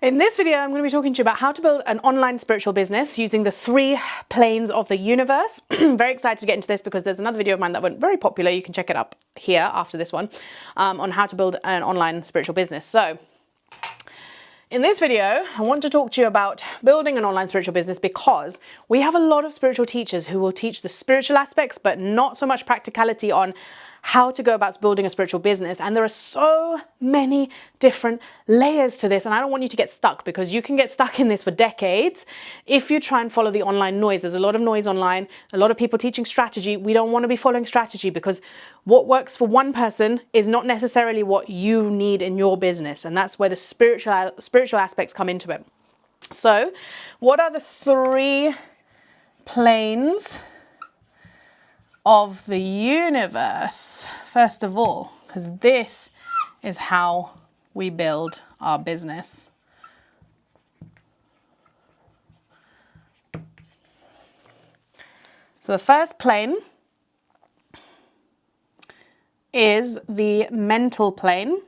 In this video, I'm going to be talking to you about how to build an online spiritual business using the 3 planes of the universe. Very excited to get into this because there's another video of mine that went very popular. You can check it up here after this one on how to build an online spiritual business. So in this video, I want to talk to you about building an online spiritual business because we have a lot of spiritual teachers who will teach the spiritual aspects, but not so much practicality on how to go about building a spiritual business. And there are so many different layers to this. And I don't want you to get stuck because you can get stuck in this for decades if you try and follow the online noise. There's a lot of noise online, a lot of people teaching strategy. We don't want to be following strategy because what works for one person is not necessarily what you need in your business. And that's where the spiritual aspects come into it. So what are the 3 planes of the universe, first of all, because this is how we build our business. So the first plane is the mental plane.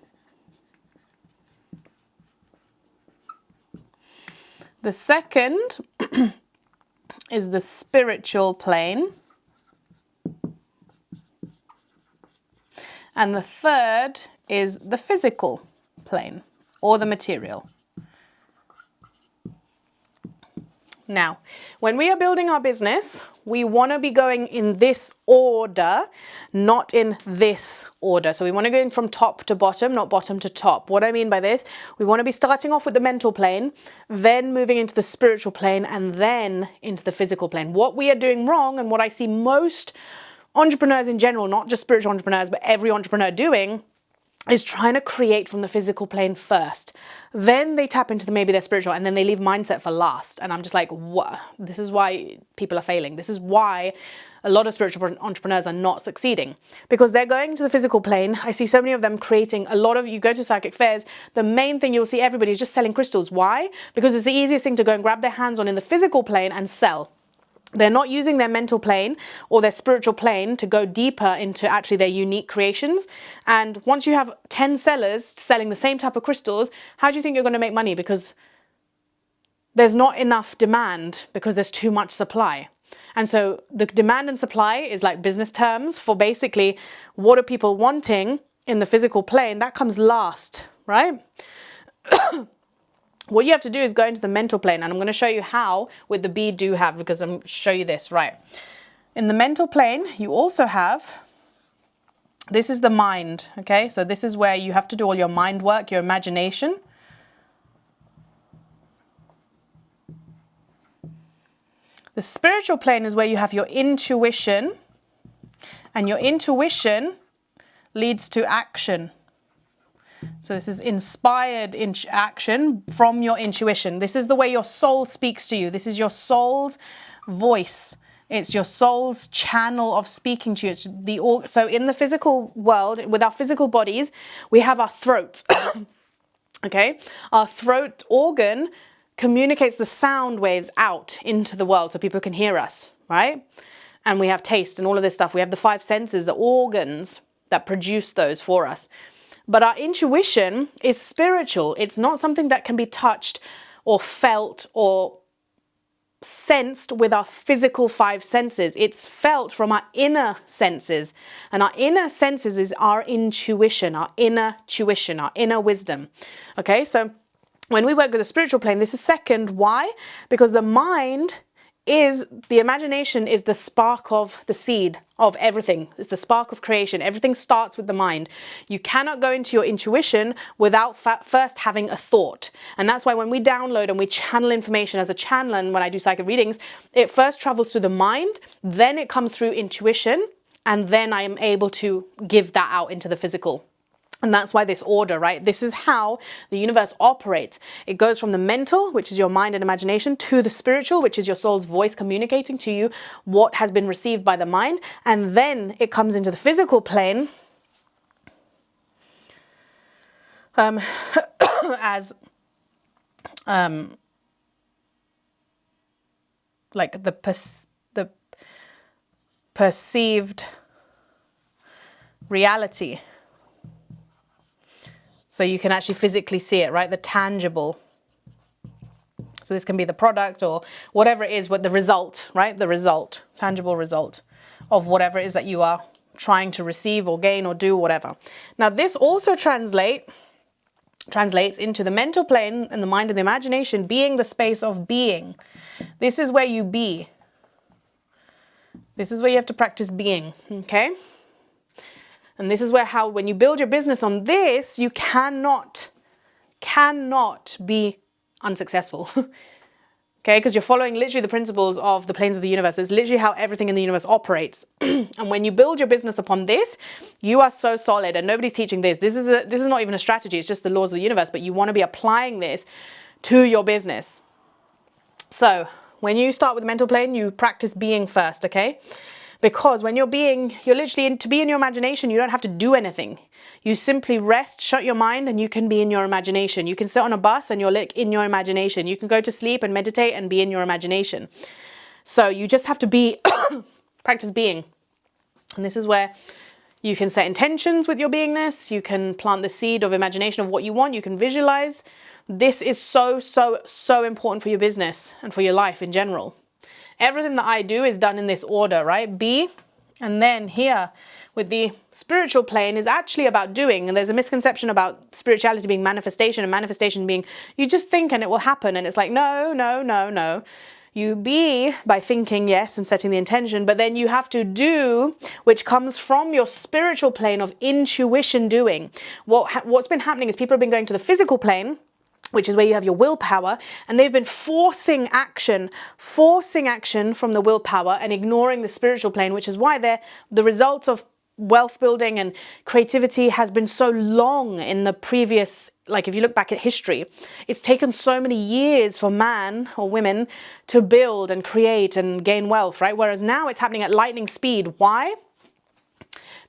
The second is the spiritual plane. And the third is the physical plane or the material. Now, when we are building our business, we want to be going in this order, not in this order. So we want to go in from top to bottom, not bottom to top. What I mean by this, we want to be starting off with the mental plane, then moving into the spiritual plane, and then into the physical plane. What we are doing wrong, and what I see most entrepreneurs in general, not just spiritual entrepreneurs, but every entrepreneur doing, is trying to create from the physical plane first. Then they tap into maybe their spiritual, and then they leave mindset for last. And I'm just like, what? This is why people are failing. This is why a lot of spiritual entrepreneurs are not succeeding, because they're going to the physical plane. I see so many of them creating a lot of, you go to psychic fairs, the main thing you'll see everybody is just selling crystals. Why? Because it's the easiest thing to go and grab their hands on in the physical plane and sell. They're not using their mental plane or their spiritual plane to go deeper into actually their unique creations. And once you have 10 sellers selling the same type of crystals, how do you think you're going to make money? Because there's not enough demand because there's too much supply. And so the demand and supply is like business terms for basically what are people wanting in the physical plane. That comes last, right? What you have to do is go into the mental plane, and I'm going to show you how with the be, do, have, because I'm going to show you this, right? In the mental plane, you also have, this is the mind, okay? So this is where you have to do all your mind work, your imagination. The spiritual plane is where you have your intuition, and your intuition leads to action. So this is inspired action from your intuition. This is the way your soul speaks to you. This is your soul's voice. It's your soul's channel of speaking to you. So in the physical world, with our physical bodies, we have our throat. Okay? Our throat organ communicates the sound waves out into the world so people can hear us, right? And we have taste and all of this stuff. We have the 5 senses, the organs that produce those for us. But our intuition is spiritual. It's not something that can be touched or felt or sensed with our physical 5 senses. It's felt from our inner senses. And our inner senses is our intuition, our inner tuition, our inner wisdom. Okay, so when we work with the spiritual plane, this is second. Why? Because the mind is, the imagination is the spark of the seed of everything. It's the spark of creation. Everything starts with the mind. You cannot go into your intuition without first having a thought. And that's why when we download and we channel information as a channeler, and when I do psychic readings, it first travels through the mind, then it comes through intuition, and then I am able to give that out into the physical. And that's why this order, right? This is how the universe operates. It goes from the mental, which is your mind and imagination, to the spiritual, which is your soul's voice communicating to you what has been received by the mind. And then it comes into the physical plane as like the perceived reality. So you can actually physically see it, right? The tangible So this can be the product or whatever it is, what the result, right? The result, tangible result of whatever it is that you are trying to receive or gain or do, whatever. Now, this also translates into the mental plane and the mind and the imagination being the space of being. This is where you be. This is where you have to practice being, okay? And this is where when you build your business on this, you cannot be unsuccessful. Okay, because you're following literally the principles of the planes of the universe. It's literally how everything in the universe operates. And when you build your business upon this, you are so solid, and nobody's teaching this. This is not even a strategy, it's just the laws of the universe, but you want to be applying this to your business. So when you start with the mental plane, you practice being first, okay? Because when you're literally to be in your imagination, you don't have to do anything. You simply rest, shut your mind, and you can be in your imagination. You can sit on a bus and you're in your imagination. You can go to sleep and meditate and be in your imagination. So you just have to be, practice being. And this is where you can set intentions with your beingness. You can plant the seed of imagination of what you want. You can visualize. This is so, so, so important for your business and for your life in general. Everything that I do is done in this order, right? Be, and then here with the spiritual plane is actually about doing. And there's a misconception about spirituality being manifestation and manifestation being, you just think and it will happen. And it's like, no, no, no, no. You be by thinking, yes, and setting the intention, but then you have to do, which comes from your spiritual plane of intuition doing. What's been happening is people have been going to the physical plane, which is where you have your willpower, and they've been forcing action from the willpower and ignoring the spiritual plane, which is why the results of wealth building and creativity has been so long in the previous, like if you look back at history, it's taken so many years for man or women to build and create and gain wealth, right? Whereas now it's happening at lightning speed. Why?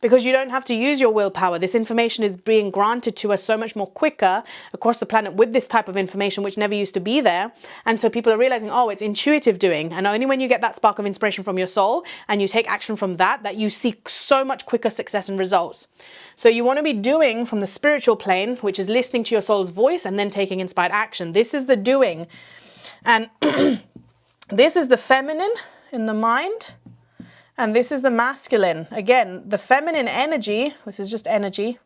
Because you don't have to use your willpower. This information is being granted to us so much more quicker across the planet with this type of information, which never used to be there. And so people are realizing, oh, it's intuitive doing. And only when you get that spark of inspiration from your soul and you take action from that you see so much quicker success and results. So you want to be doing from the spiritual plane, which is listening to your soul's voice and then taking inspired action. This is the doing. And this is the feminine in the mind. And this is the masculine. Again, the feminine energy, this is just energy.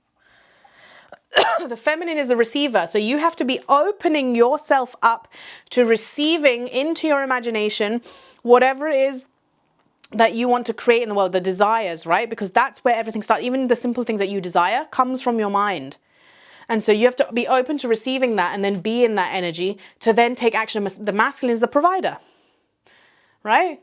The feminine is the receiver. So you have to be opening yourself up to receiving into your imagination whatever it is that you want to create in the world, the desires, right? Because that's where everything starts. Even the simple things that you desire comes from your mind. And so you have to be open to receiving that and then be in that energy to then take action. The masculine is the provider, right?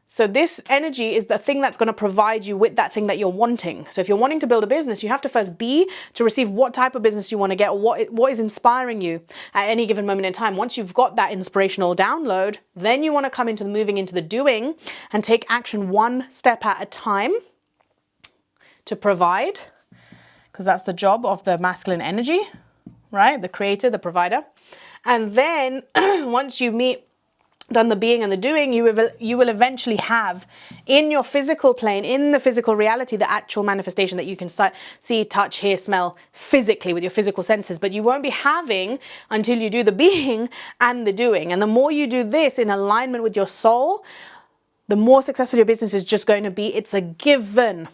So this energy is the thing that's going to provide you with that thing that you're wanting. So if you're wanting to build a business, you have to first be to receive what type of business you want to get, or what is inspiring you at any given moment in time. Once you've got that inspirational download, then you want to come into moving into the doing and take action one step at a time to provide, because that's the job of the masculine energy, right? The creator, the provider. And then once you done the being and the doing, you will eventually have in your physical plane, in the physical reality, the actual manifestation that you can see, touch, hear, smell physically with your physical senses. But you won't be having until you do the being and the doing. And the more you do this in alignment with your soul, the more successful your business is just going to be. It's a given,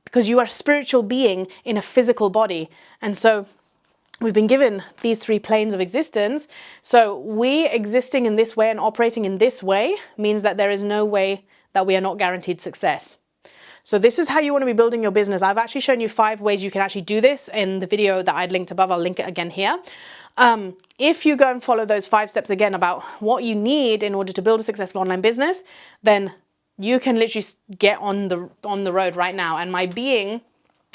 because you are a spiritual being in a physical body. And so we've been given these three planes of existence. So we existing in this way and operating in this way means that there is no way that we are not guaranteed success. So this is how you want to be building your business. I've actually shown you 5 ways you can actually do this in the video that I'd linked above. I'll link it again here. If you go and follow those 5 steps again about what you need in order to build a successful online business, then you can literally get on the road right now. And my being,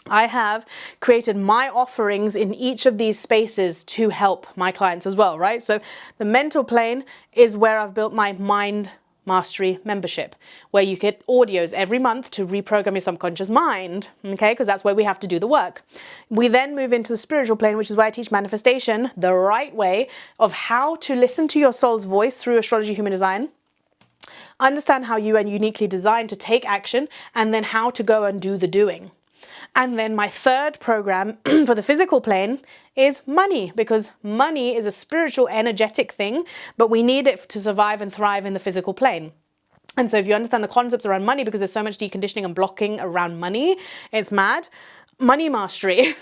I have created my offerings in each of these spaces to help my clients as well, right? So the mental plane is where I've built my Mind Mastery membership, where you get audios every month to reprogram your subconscious mind, okay? Because that's where we have to do the work. We then move into the spiritual plane, which is where I teach manifestation, the right way of how to listen to your soul's voice through astrology, human design, understand how you are uniquely designed to take action, and then how to go and do the doing. And then my third program for the physical plane is money, because money is a spiritual, energetic thing, but we need it to survive and thrive in the physical plane. And so if you understand the concepts around money, because there's so much deconditioning and blocking around money, it's mad. Money mastery.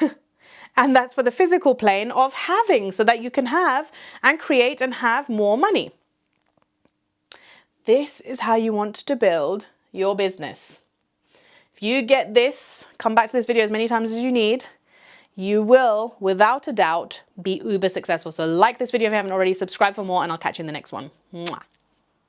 And that's for the physical plane of having, so that you can have and create and have more money. This is how you want to build your business. If you get this, come back to this video as many times as you need, you will, without a doubt, be uber successful. So like this video if you haven't already, subscribe for more, and I'll catch you in the next one. Mwah.